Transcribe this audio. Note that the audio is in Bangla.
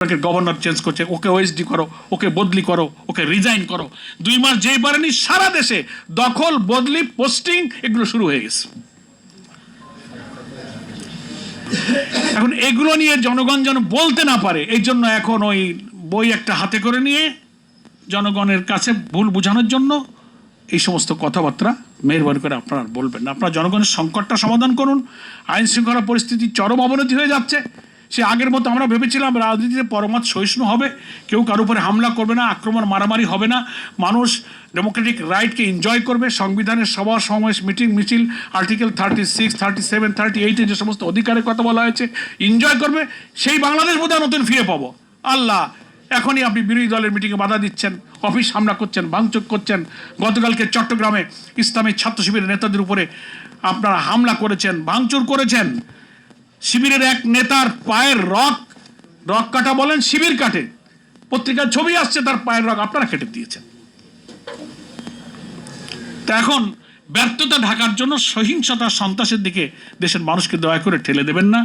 গভর্নর চেঞ্জ করছে, ওকে ওএসডি করো, ওকে বদলি করো, ওকে রিজাইন করো। 2 মাস যেই পারেনি সারা দেশে দখল, বদলি, পোস্টিং এগুলো শুরু হয়ে গেছে। এখন এগুলো নিয়ে জনগণ যেন বলতে না পারে, এই জন্য এখন ওই বই একটা হাতে করে নিয়ে জনগণের কাছে ভুল বোঝানোর জন্য এই সমস্ত কথাবার্তা মেহরবানি করে আপনারা বলবেন না। আপনারা জনগণের সংকটটা সমাধান করুন। আইন শৃঙ্খলা পরিস্থিতি চরম অবনতি হয়ে যাচ্ছে। সে আগের মতো আমরা ভেবেছিলাম রাজনীতিতে পরমাৎ সহিষ্ণু হবে, কেউ কারো উপরে হামলা করবে না, আক্রমণ মারামারি হবে না, মানুষ ডেমোক্রেটিক রাইটকে এনজয় করবে, সংবিধানের সভা সমাবেশ মিটিং মিছিল আর্টিকেল 36, 37, 38 যে সমস্ত অধিকারের কথা বলা হয়েছে এনজয় করবে। সেই বাংলাদেশ বোধহয় নতুন ফিরে পাবো। আল্লাহ, এখনই আপনি বিরোধী দলের মিটিংয়ে বাধা দিচ্ছেন, অফিস হামলা করছেন, ভাঙচুর করছেন। গতকালকে চট্টগ্রামে ইসলামী ছাত্র শিবিরের নেতাদের উপরে আপনারা হামলা করেছেন, ভাঙচুর করেছেন। শিবিরের এক নেতার পায়ের রক কাটা বলেন, শিবির কাটে, পত্রিকার ছবি আসছে, তার পায়ের রক আপনারা কেটে দিয়েছেন। তা এখন ব্যর্থতা ঢাকার জন্য সহিংসতা, সন্ত্রাসের দিকে দেশের মানুষকে দয়া করে ঠেলে দেবেন না।